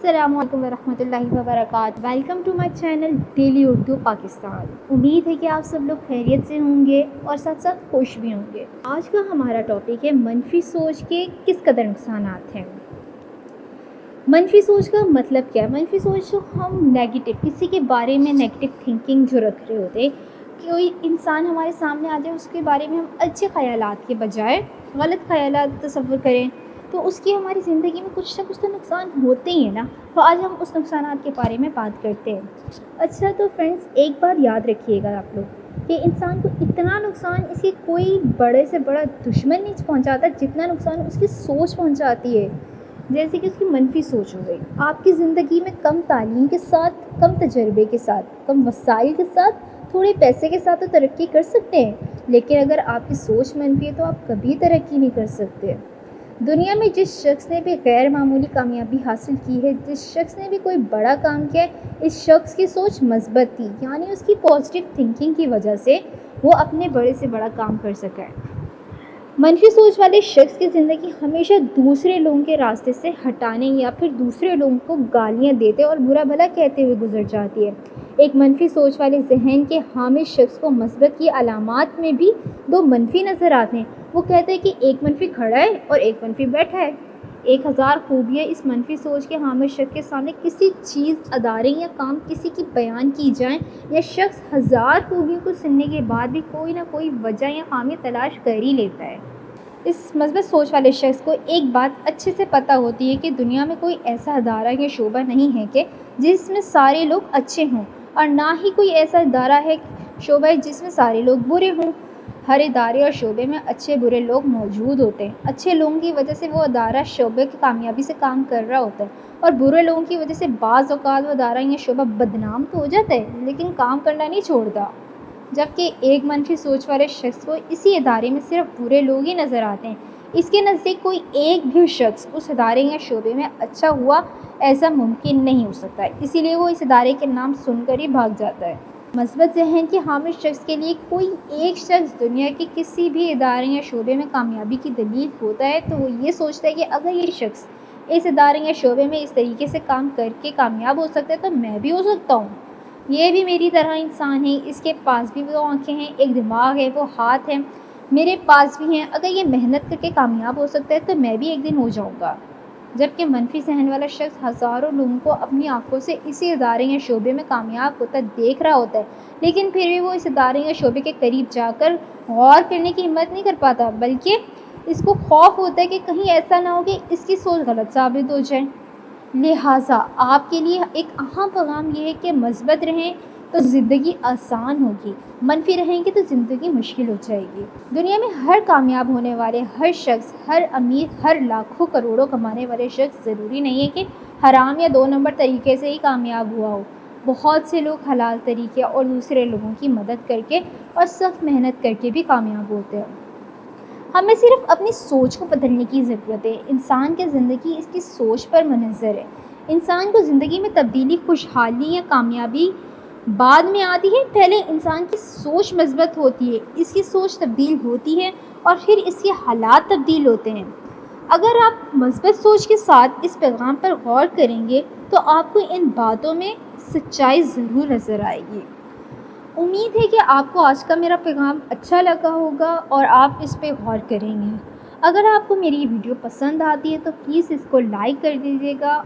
अस्सलामु अलैकुम वरहमतुल्लाहि वबरकातुहू। Welcome to my channel daily Urdu Pakistan. उम्मीद है कि आप सब लोग खैरियत से होंगे और साथ साथ खुश भी होंगे। आज का हमारा टॉपिक है मनफी सोच के किस कदर नुकसानात हैं। मनफी सोच का मतलब क्या है? मनफी सोच जो हम नेगेटिव, किसी के बारे में नेगेटिव थिंकिंग जो रख रहे होते हैं, कोई इंसान हमारे सामने आ जाए उसके बारे में हम अच्छे ख़यालात के बजाय गलत ख़यालात तसव्वुर करें तो उसकी हमारी ज़िंदगी में कुछ ना कुछ तो नुकसान होते ही हैं ना। तो आज हम उस नुकसानात के बारे में बात करते हैं। अच्छा, तो फ्रेंड्स एक बात याद रखिएगा आप लोग कि इंसान को इतना नुकसान इसकी कोई बड़े से बड़ा दुश्मन नहीं पहुंचाता जितना नुकसान उसकी सोच पहुंचाती है। जैसे कि उसकी मनफी सोच हो गई। आपकी ज़िंदगी में कम तालीम के साथ, कम तजर्बे के साथ, कम वसाइल के साथ, थोड़े पैसे के साथ तो तरक्की कर सकते हैं, लेकिन अगर आपकी सोच मनफी है तो आप कभी तरक्की नहीं कर सकते। दुनिया में जिस शख्स ने भी गैर मामूली कामयाबी हासिल की है, जिस शख्स ने भी कोई बड़ा काम किया है, इस शख्स की सोच मस्बत थी, यानी उसकी पॉजिटिव थिंकिंग की वजह से वो अपने बड़े से बड़ा काम कर सका है। मनफी सोच वाले शख्स की ज़िंदगी हमेशा दूसरे लोगों के रास्ते से हटाने या फिर दूसरे लोगों को गालियाँ देते और बुरा भला कहते हुए गुजर जाती है। एक मनफी सोच वाले जहन के हामिल शख्स को मस्बत की अलामात में भी दो मनफी नज़र आते हैं। वो कहते हैं कि एक मनफी खड़ा है और एक मनफी बैठा है। 1000 खूबियाँ इस मनफी सोच के हामिल शख्स के सामने किसी चीज़, अदारे या काम किसी की बयान की जाए, यह शख्स 1000 खूबियों को सुनने के बाद भी कोई ना कोई वजह या खामी तलाश कर ही लेता है। इस मस्बत सोच वाले शख्स को एक बात अच्छे से पता होती है कि दुनिया में कोई ऐसा अदारा या शोबा नहीं है कि जिसमें सारे लोग अच्छे हों, और ना ही कोई ऐसा अदारा है, शोबा है जिसमें सारे लोग बुरे हों। हर इदारे और शोबे में अच्छे बुरे लोग मौजूद होते हैं। अच्छे लोगों की वजह से वो अदारा शोबे की कामयाबी से काम कर रहा होता है, और बुरे लोगों की वजह से बाज़ औक़ात वो अदारा या शोबा बदनाम तो हो जाता है लेकिन काम करना नहीं छोड़ता। जबकि एक मनफी सोच वाले शख्स को इसी इदारे में सिर्फ बुरे लोग ही नज़र आते हैं। इसके नज़दीक कोई एक भी शख्स उस इदारे या शोबे में अच्छा हुआ ऐसा मुमकिन नहीं हो सकता है, इसीलिए वो इस इदारे के नाम सुनकर ही भाग जाता है। मस्बत जहन के हामिल शख्स के लिए कोई एक शख्स दुनिया के किसी भी इदारे या शोबे में कामयाबी की दलील होता है तो वो ये सोचता है कि अगर ये शख्स इस इदारे या शोबे में इस तरीके से काम करके कामयाब हो सकता है तो मैं भी हो सकता हूँ। ये भी मेरी तरह इंसान है, इसके पास भी वो आँखें हैं, एक दिमाग है, वो हाथ है, मेरे पास भी हैं। अगर ये मेहनत करके कामयाब हो सकता है तो मैं भी एक दिन हो जाऊँगा। जबकि मनफी सहन वाला शख्स हज़ारों लोगों को अपनी आंखों से इसी इदारे या शोबे में कामयाब होता देख रहा होता है, लेकिन फिर भी वो इस इदारे या शोबे के करीब जाकर गौर करने की हिम्मत नहीं कर पाता, बल्कि इसको खौफ होता है कि कहीं ऐसा ना हो कि इसकी सोच गलत साबित हो जाए। लिहाजा आपके लिए एक अहम पैगाम ये है कि मस्बत रहें तो ज़िंदगी आसान होगी, मनफी रहेंगे तो ज़िंदगी मुश्किल हो जाएगी। दुनिया में हर कामयाब होने वाले हर शख्स, हर अमीर, हर लाखों करोड़ों कमाने वाले शख्स ज़रूरी नहीं है कि हराम या 2 नंबर तरीके से ही कामयाब हुआ हो। बहुत से लोग हलाल तरीके और दूसरे लोगों की मदद करके और सख्त मेहनत करके भी कामयाब होते हैं। हमें सिर्फ अपनी सोच को बदलने की ज़रूरत है। इंसान की ज़िंदगी इसकी सोच पर मुनहसर है। इंसान को ज़िंदगी में तब्दीली, खुशहाली या कामयाबी बाद में आती है। पहले इंसान की सोच मजबूत होती है, इसकी सोच तब्दील होती है और फिर इसके हालात तब्दील होते हैं। अगर आप मजबूत सोच के साथ इस पैगाम पर गौर करेंगे तो आपको इन बातों में सच्चाई ज़रूर नज़र आएगी। उम्मीद है कि आपको आज का मेरा पैगाम अच्छा लगा होगा और आप इस पे गौर करेंगे। अगर आपको मेरी वीडियो पसंद आती है तो प्लीज़ इसको लाइक कर दीजिएगा